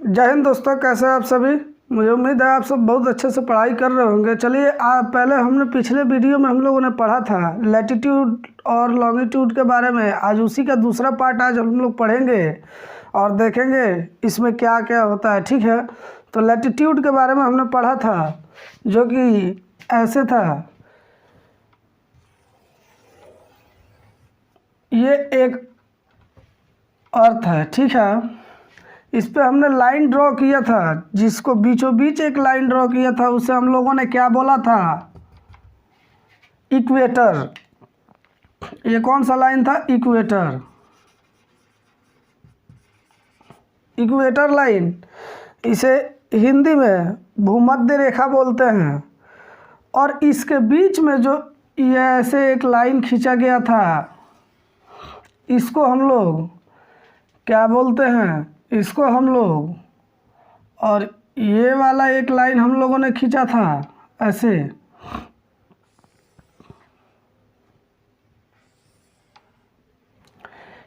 जय हिंद दोस्तों, कैसे हैं आप सभी। मुझे उम्मीद है आप सब बहुत अच्छे से पढ़ाई कर रहे होंगे। चलिए पहले हमने पिछले वीडियो में हम लोगों ने पढ़ा था लैटिट्यूड और लॉन्गिट्यूड के बारे में। आज उसी का दूसरा पार्ट आज हम लोग पढ़ेंगे और देखेंगे इसमें क्या क्या होता है। ठीक है, तो लैटिट्यूड के बारे में हमने पढ़ा था जो कि ऐसे था। ये एक अर्थ है, ठीक है। इस पे हमने लाइन ड्रॉ किया था, जिसको बीचों बीच एक लाइन ड्रॉ किया था उसे हम लोगों ने क्या बोला था? इक्वेटर। ये कौन सा लाइन था? इक्वेटर। इक्वेटर लाइन, इसे हिंदी में भूमध्य रेखा बोलते हैं। और इसके बीच में जो ये ऐसे एक लाइन खींचा गया था, इसको हम लोग क्या बोलते हैं? इसको हम लोग, और ये वाला एक लाइन हम लोगों ने खींचा था ऐसे।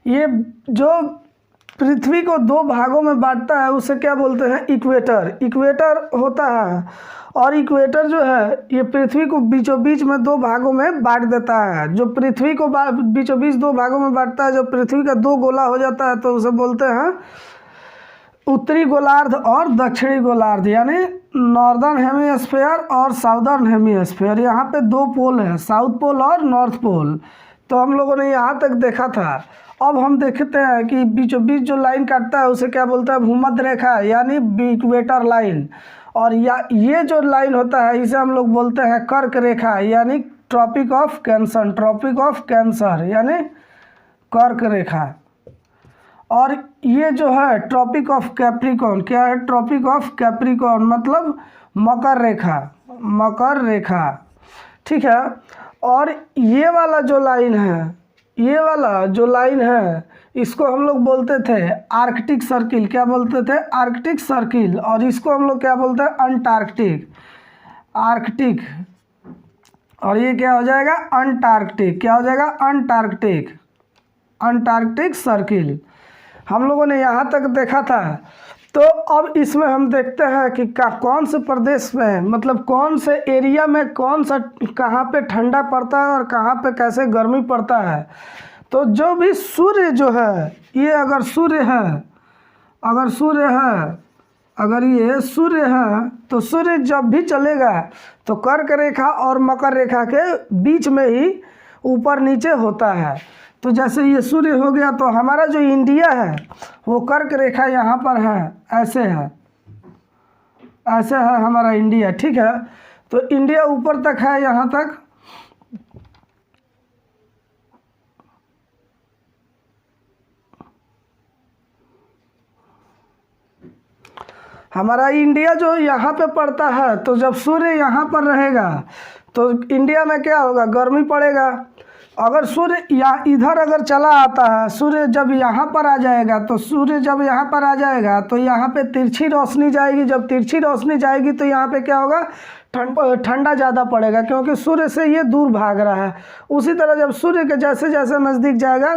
ये जो पृथ्वी को दो भागों में बांटता है उसे क्या बोलते हैं? इक्वेटर। इक्वेटर होता है, और इक्वेटर जो है ये पृथ्वी को बीचों बीच में दो भागों में बांट देता है। जो पृथ्वी को बीचों बीच दो भागों में बांटता है, जो पृथ्वी का दो गोला हो जाता है, तो उसे बोलते हैं उत्तरी गोलार्ध और दक्षिणी गोलार्ध, यानी नॉर्दर्न हेमीस्फीयर और साउदर्न हेमीस्फीयर। यहाँ पे दो पोल हैं, साउथ पोल और नॉर्थ पोल। तो हम लोगों ने यहाँ तक देखा था। अब हम देखते हैं कि बीचों बीच जो लाइन काटता है उसे क्या बोलता है? भूमध्य रेखा, यानी इक्वेटर लाइन। और ये जो लाइन होता है इसे हम लोग बोलते हैं कर्क रेखा, यानी Tropic of Cancer. Tropic of Cancer यानी कर्क रेखा। और ये जो है ट्रॉपिक ऑफ कैप्रिकॉर्न, क्या है? ट्रॉपिक ऑफ कैप्रिकॉर्न मतलब मकर रेखा। मकर रेखा, ठीक है। और ये वाला जो लाइन है, ये वाला जो लाइन है, इसको हम लोग बोलते थे आर्कटिक सर्किल। क्या बोलते थे? Arctic circle. और इसको हम लोग क्या बोलते हैं? अंटार्कटिक। आर्कटिक, और ये क्या हो जाएगा? अंटार्कटिक। क्या हो जाएगा? अंटार्कटिक। अंटार्कटिक सर्किल हम लोगों ने यहाँ तक देखा था। तो अब इसमें हम देखते हैं कि कौन से प्रदेश में, मतलब कौन से एरिया में कौन सा, कहाँ पे ठंडा पड़ता है और कहाँ पे कैसे गर्मी पड़ता है। तो जो भी सूर्य जो है, ये अगर सूर्य है, अगर सूर्य है, अगर ये सूर्य है, तो सूर्य जब भी चलेगा तो कर्क रेखा और मकर रेखा के बीच में ही ऊपर नीचे होता है। तो जैसे ये सूर्य हो गया, तो हमारा जो इंडिया है वो कर्क रेखा यहाँ पर है, ऐसे है, ऐसे है हमारा इंडिया, ठीक है। तो इंडिया ऊपर तक है, यहाँ तक। हमारा इंडिया जो यहाँ पे पड़ता है, तो जब सूर्य यहाँ पर रहेगा तो इंडिया में क्या होगा? गर्मी पड़ेगा। अगर सूर्य इधर अगर चला आता है, सूर्य जब यहाँ पर आ जाएगा, तो सूर्य जब यहाँ पर आ जाएगा तो यहाँ पे तिरछी रोशनी जाएगी। जब तिरछी रोशनी जाएगी तो यहाँ पे क्या होगा? ठंडा ज़्यादा पड़ेगा, क्योंकि सूर्य से ये दूर भाग रहा है। उसी तरह जब सूर्य के जैसे जैसे नज़दीक जाएगा,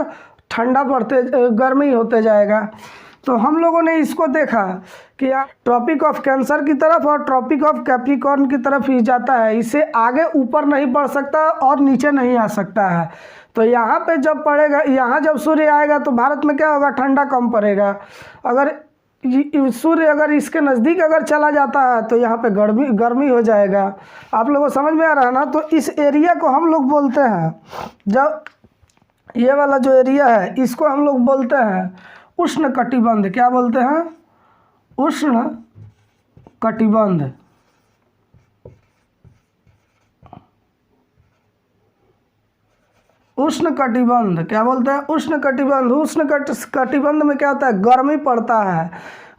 ठंडा पड़ते गर्मी होते जाएगा। तो हम लोगों ने इसको देखा कि ट्रॉपिक ऑफ कैंसर की तरफ और ट्रॉपिक ऑफ कैप्रिकॉर्न की तरफ ही जाता है। इससे आगे ऊपर नहीं बढ़ सकता और नीचे नहीं आ सकता है। तो यहाँ पे जब पड़ेगा, यहाँ जब सूर्य आएगा तो भारत में क्या होगा? ठंडा कम पड़ेगा। अगर सूर्य अगर इसके नज़दीक अगर चला जाता है तो यहाँ पे गर्मी हो जाएगा। आप लोगों को समझ में आ रहा है ना? तो इस एरिया को हम लोग बोलते हैं, जब ये वाला जो एरिया है इसको हम लोग बोलते हैं उष्ण कटिबंध। क्या बोलते हैं? उष्ण कटिबंध। उष्ण कटिबंध क्या बोलते हैं? उष्ण कटिबंध। कटिबंध में क्या होता है? गर्मी पड़ता है,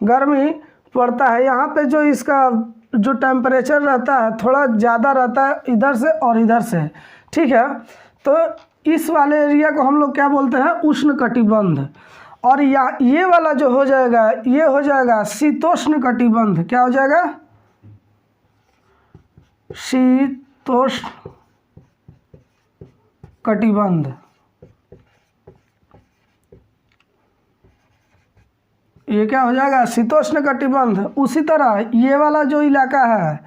गर्मी पड़ता है। यहाँ पे जो इसका जो टेम्परेचर रहता है थोड़ा ज़्यादा रहता है इधर से और इधर से, ठीक है। तो इस वाले एरिया को हम लोग क्या बोलते हैं? उष्ण कटिबंध। और ये वाला जो हो जाएगा, ये हो जाएगा शीतोष्ण कटिबंध। क्या हो जाएगा? शीतोष्ण कटिबंध। ये क्या हो जाएगा, शीतोष्ण कटिबंध। उसी तरह ये वाला जो इलाका है,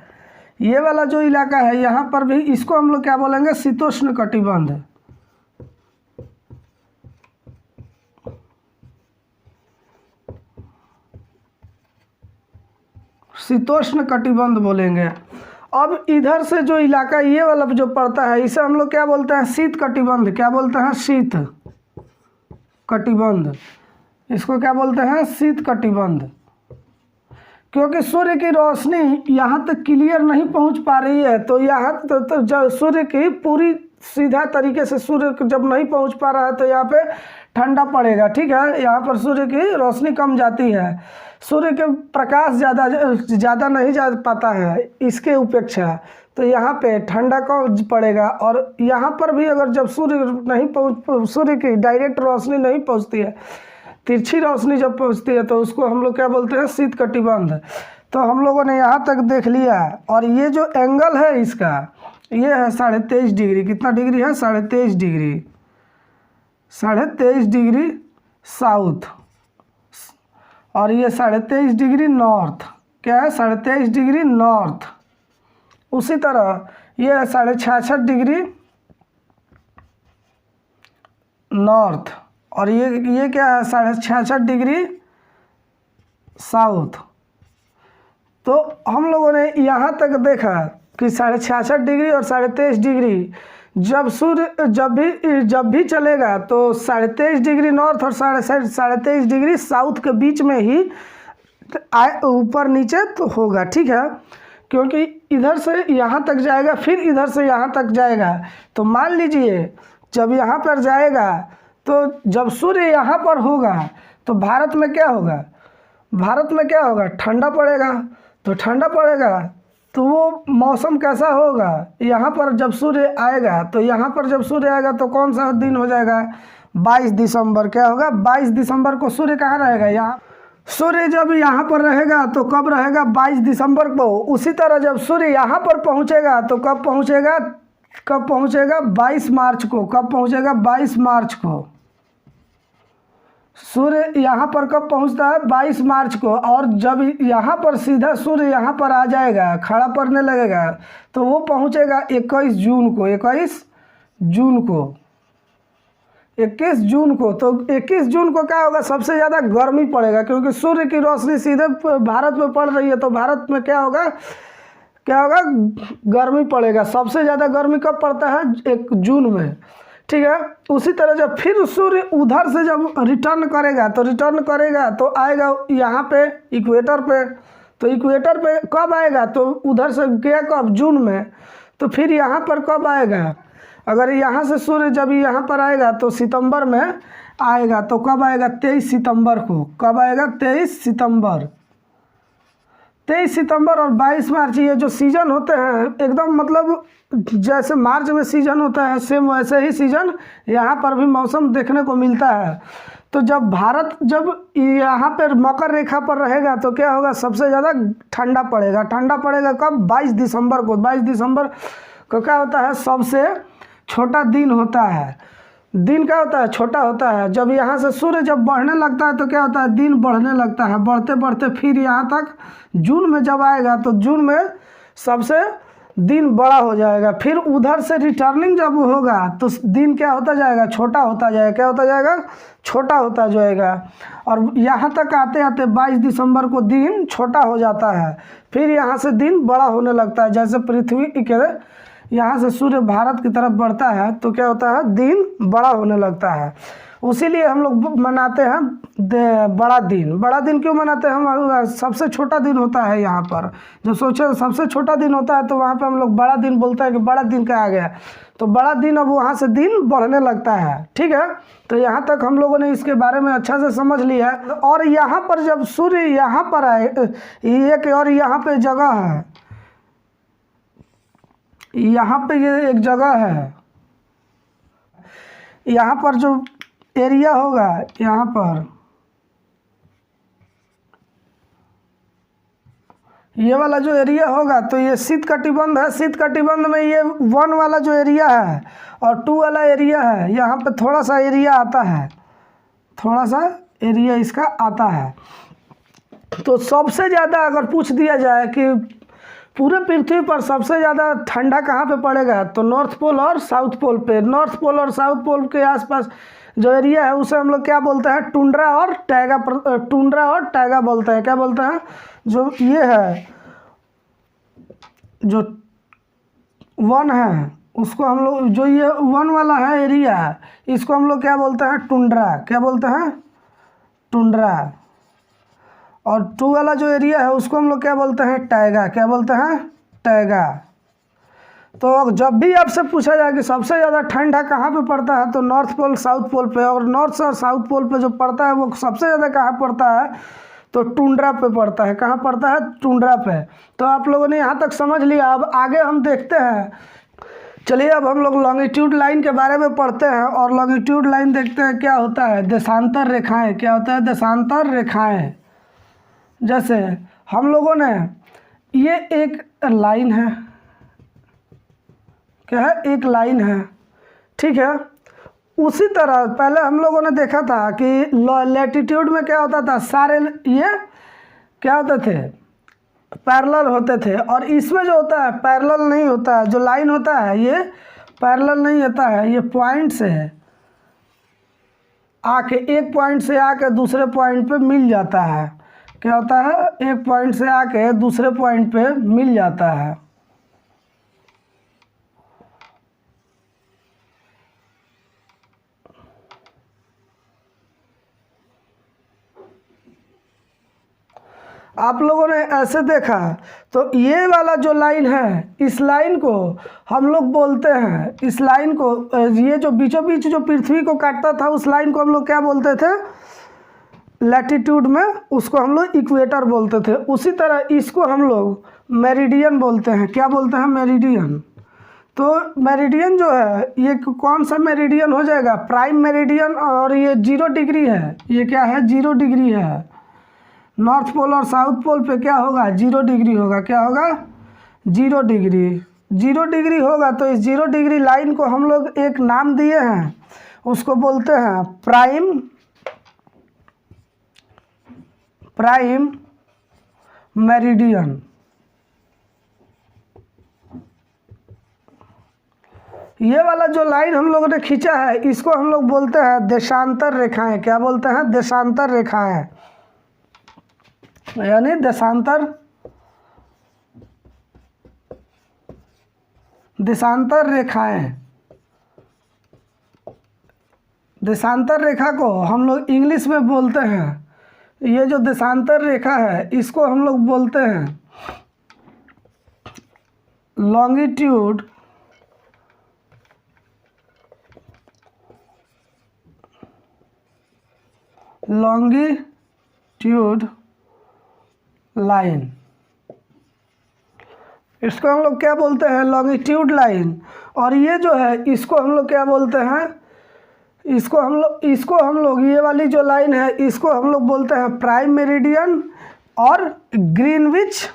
ये वाला जो इलाका है यहाँ पर भी इसको हम लोग क्या बोलेंगे, शीतोष्ण कटिबंध। शीतोष्ण कटिबंध बोलेंगे। अब इधर से जो इलाका ये वाला जो पड़ता है इसे हम लोग क्या बोलते हैं, शीत कटिबंध। क्या बोलते हैं, शीत कटिबंध। इसको क्या बोलते हैं, शीत कटिबंध। क्योंकि सूर्य की रोशनी यहाँ तक क्लियर नहीं पहुँच पा रही है, तो यहाँ तो जब सूर्य की पूरी सीधा तरीके से सूर्य जब नहीं पहुँच पा रहा है तो यहाँ पे ठंडा पड़ेगा। ठीक है, यहाँ पर सूर्य की रोशनी कम जाती है, सूर्य के प्रकाश ज़्यादा नहीं जा पाता है इसके उपेक्षा, तो यहाँ पे ठंडा कम पड़ेगा। और यहाँ पर भी अगर जब सूर्य की डायरेक्ट रोशनी नहीं पहुँचती है, तिरछी रोशनी जब पहुँचती है तो उसको हम लोग क्या बोलते हैं, शीत कटिबंध। तो हम लोगों ने यहाँ तक देख लिया। और ये जो एंगल है इसका, ये है 23.5 डिग्री। कितना डिग्री है, 23.5 डिग्री, 23.5 डिग्री साउथ। और ये 23.5 डिग्री नॉर्थ। क्या है, 23.5 डिग्री नॉर्थ। उसी तरह ये है 66.5 डिग्री नॉर्थ। और ये क्या है, 66.5 डिग्री साउथ। तो हम लोगों ने यहाँ तक देखा कि 66.5 डिग्री और 23.5 डिग्री जब सूर्य जब भी चलेगा तो 23.5 डिग्री नॉर्थ और 23.5 डिग्री साउथ के बीच में ही ऊपर नीचे तो होगा। ठीक है, क्योंकि इधर से यहाँ तक जाएगा फिर इधर से यहाँ तक जाएगा। तो मान लीजिए जब यहाँ पर जाएगा तो जब सूर्य यहाँ पर होगा तो भारत में क्या होगा, भारत में क्या होगा, ठंडा पड़ेगा। तो ठंडा पड़ेगा तो वो मौसम कैसा होगा, यहाँ पर जब सूर्य आएगा तो यहाँ पर जब सूर्य आएगा तो कौन सा दिन हो जाएगा, 22 दिसंबर। क्या होगा, 22 दिसंबर को सूर्य कहाँ रहेगा, यहाँ। सूर्य जब यहाँ पर रहेगा तो कब रहेगा, 22 दिसंबर को। उसी तरह जब सूर्य यहाँ पर पहुँचेगा तो कब पहुँचेगा, 22 मार्च को। कब पहुँचेगा, 22 मार्च को। सूर्य यहाँ पर कब पहुँचता है, 22 मार्च को। और जब यहाँ पर सीधा सूर्य यहाँ पर आ जाएगा, खड़ा पड़ने लगेगा, तो वो पहुँचेगा 21 जून को। 21 जून को, 21 जून को। तो 21 जून को क्या होगा, सबसे ज़्यादा गर्मी पड़ेगा, क्योंकि सूर्य की रोशनी सीधे भारत में पड़ रही है। तो भारत में क्या होगा, गर्मी पड़ेगा। सबसे ज़्यादा गर्मी कब पड़ता है, 1 जून में। ठीक है, उसी तरह जब फिर सूर्य उधर से जब रिटर्न करेगा तो आएगा यहाँ पे इक्वेटर पे। तो इक्वेटर पे कब आएगा, तो उधर से गया कब, जून में। तो फिर यहाँ पर कब आएगा, अगर यहाँ से सूर्य जब यहाँ पर आएगा तो सितंबर में आएगा। तो कब आएगा, 23 सितंबर को। कब आएगा, 23 सितंबर। 23 सितंबर और 22 मार्च, ये जो सीज़न होते हैं एकदम मतलब जैसे मार्च में सीज़न होता है, सेम वैसे ही सीज़न यहाँ पर भी मौसम देखने को मिलता है। तो जब भारत जब यहाँ पर मकर रेखा पर रहेगा तो क्या होगा, सबसे ज़्यादा ठंडा पड़ेगा। ठंडा पड़ेगा कब, 22 दिसंबर को। 22 दिसंबर को क्या होता है, सबसे छोटा दिन होता है। दिन क्या होता है, छोटा होता है। जब यहाँ से सूर्य जब बढ़ने लगता है तो क्या होता है, दिन बढ़ने लगता है। बढ़ते बढ़ते फिर यहाँ तक जून में जब आएगा तो जून में सबसे दिन बड़ा हो जाएगा। फिर उधर से रिटर्निंग जब होगा तो दिन क्या होता जाएगा, छोटा होता जाएगा। क्या होता जाएगा, छोटा होता जाएगा। और यहाँ तक आते आते 22 दिसंबर को दिन छोटा हो जाता है। फिर यहाँ से दिन बड़ा होने लगता है। जैसे पृथ्वी के यहाँ से सूर्य भारत की तरफ बढ़ता है तो क्या होता है, दिन बड़ा होने लगता है। उसीलिए हम लोग मनाते हैं बड़ा दिन। बड़ा दिन क्यों मनाते हैं हम, सबसे छोटा दिन होता है यहाँ पर। जब सोचे सबसे छोटा दिन होता है तो वहाँ पे हम लोग बड़ा दिन बोलते हैं कि बड़ा दिन का आ गया। तो बड़ा दिन अब वहाँ से दिन बढ़ने लगता है। ठीक है, तो यहाँ तक हम लोगों ने इसके बारे में अच्छा से समझ लिया। और यहाँ पर जब सूर्य यहाँ पर आए, एक और यहाँ पे जगह है, यहाँ पे ये एक जगह है, यहाँ पर जो एरिया होगा, यहाँ पर ये वाला जो एरिया होगा तो ये शीत कटिबंध है। शीत कटिबंध में ये 1 वाला जो एरिया है और 2 वाला एरिया है, यहाँ पे थोड़ा सा एरिया आता है, थोड़ा सा एरिया इसका आता है। तो सबसे ज़्यादा अगर पूछ दिया जाए कि पूरे पृथ्वी पर सबसे ज़्यादा ठंडा कहाँ पे पड़ेगा, तो नॉर्थ पोल और साउथ पोल पे। नॉर्थ पोल और साउथ पोल के आसपास जो एरिया है उसे हम लोग क्या बोलते हैं, टुंड्रा और टैगा बोलते हैं। क्या बोलते हैं, जो ये है जो वन है उसको हम लोग, जो ये वन वाला है एरिया, इसको हम लोग क्या बोलते हैं, टुंड्रा। क्या बोलते हैं, टुंड्रा। और टू वाला जो एरिया है उसको हम लोग क्या बोलते हैं, टैगा। क्या बोलते हैं, टैगा। तो जब भी आपसे पूछा जाए कि सबसे ज़्यादा ठंडा कहाँ पे पड़ता है, तो नॉर्थ पोल साउथ पोल पे। और नॉर्थ और साउथ पोल पे जो पड़ता है वो सबसे ज़्यादा कहाँ पड़ता है, तो टुंड्रा पे पड़ता है। कहाँ पड़ता है, टुंड्रा पे। तो आप लोगों ने यहाँ तक समझ लिया। अब आगे हम देखते हैं। चलिए अब हम लोग लॉन्गिट्यूड लाइन के बारे में पढ़ते हैं और लॉन्गिट्यूड लाइन देखते हैं क्या होता है। देशांतर रेखाएं, क्या होता है, देशांतर रेखाएं। जैसे हम लोगों ने, ये एक लाइन है, क्या है, एक लाइन है, ठीक है। उसी तरह पहले हम लोगों ने देखा था कि लैटिट्यूड में क्या होता था, सारे ये क्या होते थे, पैरेलल होते थे। और इसमें जो होता है पैरेलल नहीं होता है, जो लाइन होता है ये पैरेलल नहीं होता है, ये पॉइंट से आके, एक पॉइंट से आके दूसरे पॉइंट पे मिल जाता है। क्या होता है, एक पॉइंट से आके दूसरे पॉइंट पे मिल जाता है। आप लोगों ने ऐसे देखा, तो ये वाला जो लाइन है, इस लाइन को हम लोग बोलते हैं, इस लाइन को, ये जो बीचों बीच जो पृथ्वी को काटता था उस लाइन को हम लोग क्या बोलते थे, लैटिट्यूड में उसको हम लोग इक्वेटर बोलते थे। उसी तरह इसको हम लोग मेरिडियन बोलते हैं। क्या बोलते हैं, मेरिडियन। तो मेरिडियन जो है ये कौन सा मेरिडियन हो जाएगा, प्राइम मेरिडियन। और ये 0 डिग्री है, ये क्या है, 0 डिग्री है। नॉर्थ पोल और साउथ पोल पे क्या होगा, 0 डिग्री होगा। क्या होगा, 0 डिग्री। 0 डिग्री होगा तो इस 0 डिग्री लाइन को हम लोग एक नाम दिए हैं, उसको बोलते हैं प्राइम मेरिडियन। ये वाला जो लाइन हम लोगों ने खींचा है इसको हम लोग बोलते हैं देशांतर रेखाएं। क्या बोलते हैं, देशांतर रेखाएं, यानी देशांतर रेखाएं। देशांतर रेखा को हम लोग इंग्लिश में बोलते हैं, ये जो देशांतर रेखा है इसको हम लोग बोलते हैं लॉन्गिट्यूड लाइन। इसको हम लोग क्या बोलते हैं, लॉन्गिट्यूड लाइन। और ये जो है इसको हम लोग क्या बोलते हैं, इसको हम लोग ये वाली जो लाइन है इसको हम लोग बोलते हैं प्राइम मेरिडियन और ग्रीनविच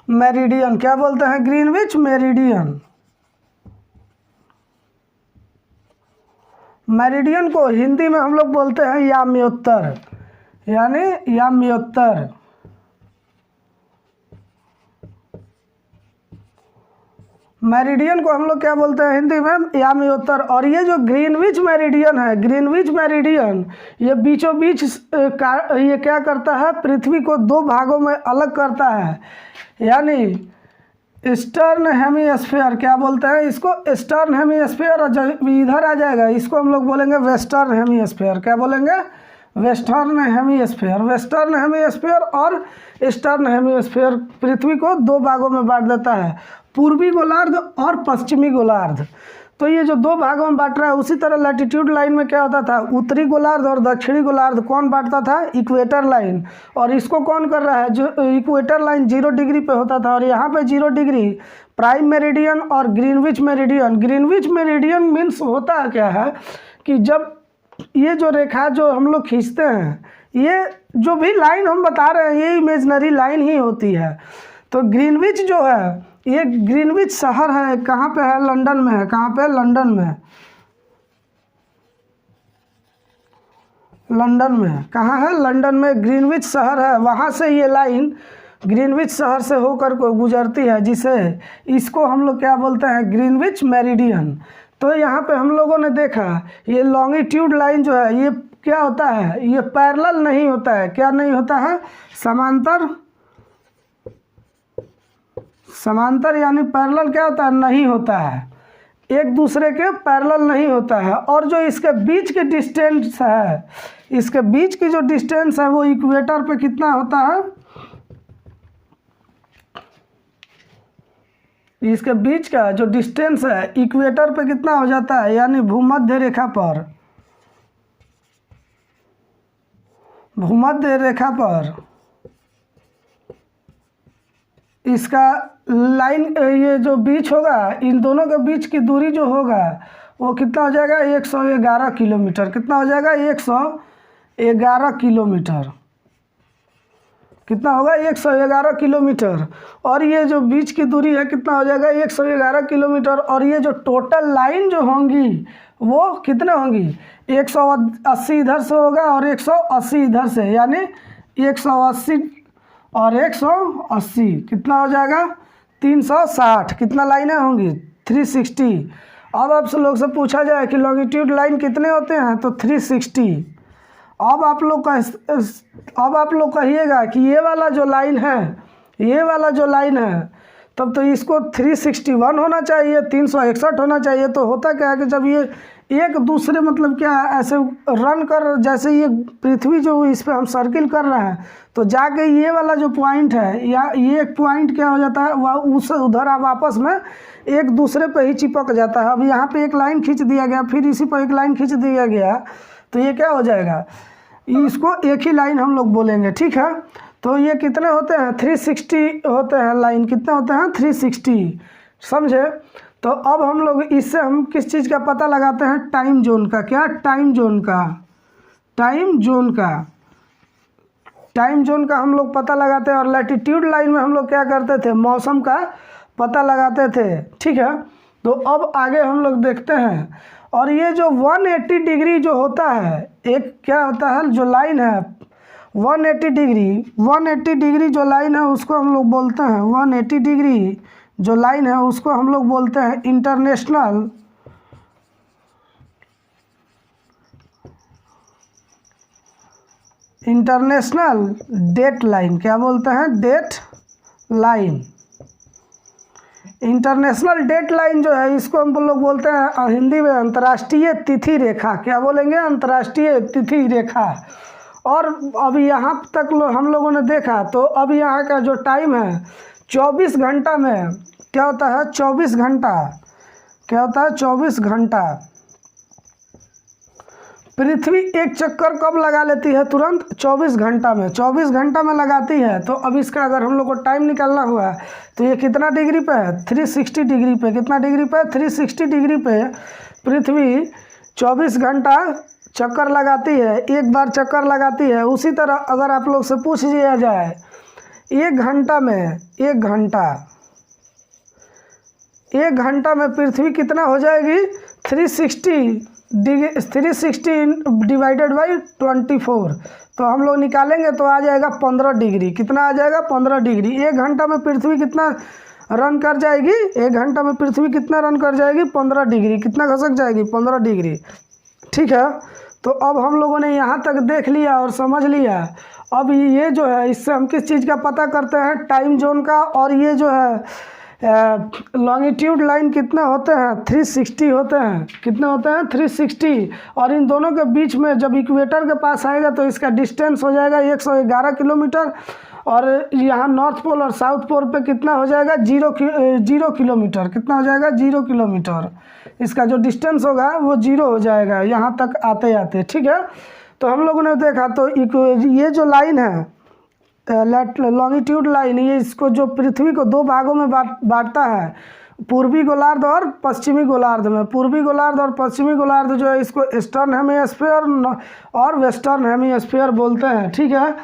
मेरिडियन। क्या बोलते हैं, ग्रीनविच मेरिडियन। मेरिडियन को हिंदी में हम लोग बोलते हैं याम्योत्तर, यानी याम्योत्तर। मेरिडियन को हम लोग क्या बोलते हैं हिंदी में, याम्योत्तर। और ये जो ग्रीनविच मेरिडियन है, ग्रीनविच मेरिडियन, ये बीचों बीच ये क्या करता है, पृथ्वी को 2 भागों में अलग करता है, यानी ईस्टर्न हेमीस्फीयर। क्या बोलते हैं इसको, ईस्टर्न हेमीस्फीयर। इधर आ जाएगा इसको हम लोग बोलेंगे वेस्टर्न हेमीस्फीयर। क्या बोलेंगे, वेस्टर्न हेमीस्फीयर। वेस्टर्न हेमीस्फीयर और ईस्टर्न हेमीस्फीयर पृथ्वी को 2 भागों में बांट देता है, पूर्वी गोलार्ध और पश्चिमी गोलार्ध। तो ये जो 2 भागों में बांट रहा है, उसी तरह लैटिट्यूड लाइन में क्या होता था, उत्तरी गोलार्ध और दक्षिणी गोलार्ध कौन बांटता था, इक्वेटर लाइन। और इसको कौन कर रहा है, जो इक्वेटर लाइन 0 डिग्री पे होता था, और यहाँ पे 0 डिग्री प्राइम मेरिडियन और Greenwich meridian. Greenwich meridian means होता क्या है कि जब ये जो रेखा जो हम लोग खींचते हैं, ये जो भी लाइन हम बता रहे हैं ये इमेजनरी लाइन ही होती है। तो ग्रीनविच जो है ये ग्रीनविच शहर है, कहाँ पे है? लंदन में है। कहाँ पे? लंदन में। लंदन में कहाँ है? लंदन में ग्रीनविच शहर है। वहाँ से ये लाइन ग्रीनविच शहर से होकर को गुजरती है, जिसे इसको हम लोग क्या बोलते हैं? Greenwich meridian. तो यहाँ पे हम लोगों ने देखा ये लॉन्गिट्यूड लाइन जो है ये क्या होता है? ये पैरेलल नहीं होता है। क्या नहीं होता है? समांतर। समांतर यानी पैरेलल क्या होता है? नहीं होता है, एक दूसरे के पैरेलल नहीं होता है। और जो इसके बीच के डिस्टेंस है, इसके बीच की जो डिस्टेंस है वो इक्वेटर पे कितना होता है? इसके बीच का जो डिस्टेंस है इक्वेटर पे कितना हो जाता है? यानी भूमध्य रेखा पर, भूमध्य रेखा पर इसका लाइन, ये जो बीच होगा, इन दोनों के बीच की दूरी जो होगा वो कितना हो जाएगा? 111 किलोमीटर। कितना हो जाएगा? 111 किलोमीटर। कितना होगा? 111 किलोमीटर। और ये जो बीच की दूरी है कितना हो जाएगा? 111 किलोमीटर। और ये जो टोटल लाइन जो होंगी वो कितने होंगी? 180 इधर से होगा और 180 इधर से, यानी 180 और 180 कितना हो जाएगा? 360। कितना लाइनें होंगी? 360। अब आप लोग से पूछा जाए कि लॉन्गिट्यूड लाइन कितने होते हैं, तो 360। अब आप लोग कहिएगा कि ये वाला जो लाइन है, ये वाला जो लाइन है, तब तो इसको 361 होना चाहिए, 361 होना चाहिए। तो होता क्या है कि जब ये एक दूसरे मतलब क्या है ऐसे रन कर, जैसे ये पृथ्वी जो इस पर हम सर्किल कर रहे हैं, तो जाके ये वाला जो पॉइंट है या ये एक पॉइंट क्या हो जाता है, वह उस उधर आप आपस में एक दूसरे पे ही चिपक जाता है। अब यहाँ पे एक लाइन खींच दिया गया, फिर इसी पर एक लाइन खींच दिया गया, तो ये क्या हो जाएगा? इसको एक ही लाइन हम लोग बोलेंगे, ठीक है। तो ये कितने होते हैं? 360 होते हैं लाइन। कितने होते हैं? 360, समझे। तो अब हम लोग इससे हम किस चीज़ का पता लगाते हैं? टाइम जोन का। क्या? टाइम जोन का। टाइम जोन का, टाइम जोन का हम लोग पता लगाते हैं। और लैटिट्यूड लाइन में हम लोग क्या करते थे? मौसम का पता लगाते थे, ठीक है। तो अब आगे हम लोग देखते हैं। और ये जो 180 डिग्री जो होता है, एक क्या होता है जो लाइन है 180 डिग्री, 180 डिग्री जो लाइन है उसको हम लोग बोलते हैं, 180 डिग्री जो लाइन है उसको हम लोग बोलते हैं इंटरनेशनल डेट लाइन। क्या बोलते हैं? Date line. International date line जो है इसको हम लोग बोलते हैं हिंदी में अंतर्राष्ट्रीय तिथि रेखा। क्या बोलेंगे? अंतर्राष्ट्रीय तिथि रेखा। और अभी यहाँ तक हम लोगों ने देखा, तो अब यहाँ का जो टाइम है 24 घंटा में क्या होता है? 24 घंटा। क्या होता है? 24 घंटा। पृथ्वी एक चक्कर कब लगा लेती है? तुरंत 24 घंटा में। 24 घंटा में लगाती है। तो अब इसका अगर हम लोग को टाइम निकालना हुआ है तो ये कितना डिग्री पे है? 360 डिग्री पे। कितना डिग्री पे? 360 डिग्री पे पृथ्वी 24 घंटा चक्कर लगाती है, एक बार चक्कर लगाती है। उसी तरह अगर आप लोग से पूछ लिया जाए एक घंटा में पृथ्वी कितना हो जाएगी? 360 डिवाइडेड बाई 24, तो हम लोग निकालेंगे तो आ जाएगा 15 डिग्री। कितना आ जाएगा? 15 डिग्री। एक घंटा में पृथ्वी कितना रन कर जाएगी? एक घंटा में पृथ्वी कितना रन कर जाएगी? 15 डिग्री। कितना खसक जाएगी? 15 डिग्री, ठीक है। तो अब हम लोगों ने यहाँ तक देख लिया और समझ लिया। अब ये जो है इससे हम किस चीज़ का पता करते हैं? टाइम जोन का। और ये जो है लॉन्गिट्यूड लाइन कितने होते हैं? 360 होते हैं। कितने होते हैं? 360। और इन दोनों के बीच में जब इक्वेटर के पास आएगा तो इसका डिस्टेंस हो जाएगा 111 किलोमीटर। और यहाँ नॉर्थ पोल और साउथ पोल पे कितना हो जाएगा? 0 किलोमीटर। कितना हो जाएगा? 0 किलोमीटर। इसका जो डिस्टेंस होगा वो 0 हो जाएगा यहाँ तक आते आते, ठीक है। तो हम लोगों ने देखा, तो ये जो लाइन है लॉन्गिट्यूड लाइन, ये इसको जो पृथ्वी को दो भागों में बांटता है, पूर्वी गोलार्ध और पश्चिमी गोलार्ध में। पूर्वी गोलार्ध और पश्चिमी गोलार्ध जो है इसको ईस्टर्न हेमिस्फीयर और वेस्टर्न हेमिस्फीयर बोलते हैं, ठीक है।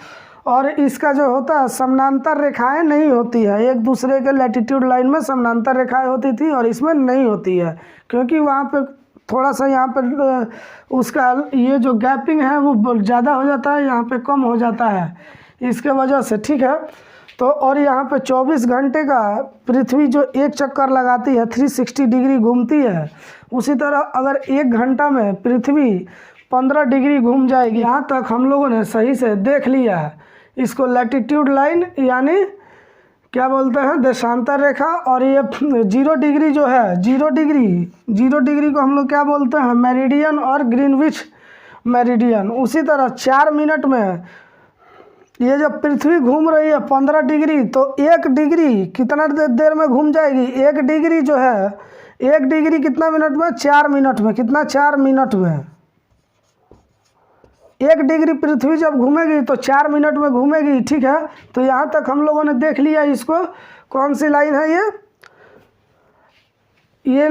और इसका जो होता है समानांतर रेखाएं नहीं होती है, एक दूसरे के लैटिट्यूड लाइन में समानांतर रेखाएं होती थी और इसमें नहीं होती है, क्योंकि वहाँ पे थोड़ा सा यहाँ पर उसका ये जो गैपिंग है वो ज़्यादा हो जाता है, यहाँ पे कम हो जाता है, इसके वजह से। ठीक है, तो और यहाँ पे 24 घंटे का पृथ्वी जो एक चक्कर लगाती है 360 डिग्री घूमती है, उसी तरह अगर 1 घंटा में पृथ्वी 15 डिग्री घूम जाएगी। यहाँ तक हम लोगों ने सही से देख लिया है। इसको लैटिट्यूड लाइन यानी क्या बोलते हैं, देशांतर रेखा, और ये 0 डिग्री जो है 0 डिग्री को हम लोग क्या बोलते हैं, मेरिडियन और ग्रीनविच मेरिडियन। उसी तरह 4 मिनट में ये जब पृथ्वी घूम रही है 15 डिग्री, तो 1 डिग्री कितना देर में घूम जाएगी, 1 डिग्री जो है 1 डिग्री कितना मिनट में, 4 मिनट में। कितना, 4 मिनट में 1 डिग्री पृथ्वी जब घूमेगी तो 4 मिनट में घूमेगी। ठीक है, तो यहाँ तक हम लोगों ने देख लिया। इसको कौन सी लाइन है, ये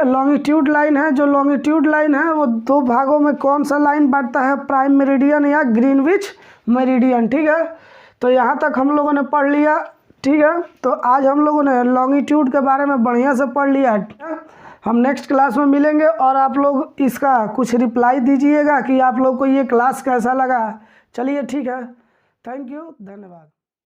लॉन्गिट्यूड लाइन है। जो लॉन्गिट्यूड लाइन है वो 2 भागों में कौन सा लाइन बांटता है, प्राइम मेरिडियन या ग्रीनविच मेरिडियन। ठीक है, तो यहाँ तक हम लोगों ने पढ़ लिया। ठीक है, तो आज हम लोगों ने लॉन्गिट्यूड के बारे में बढ़िया से पढ़ लिया। हम नेक्स्ट क्लास में मिलेंगे और आप लोग इसका कुछ रिप्लाई दीजिएगा कि आप लोग को ये क्लास कैसा लगा। चलिए ठीक है, थैंक यू, धन्यवाद।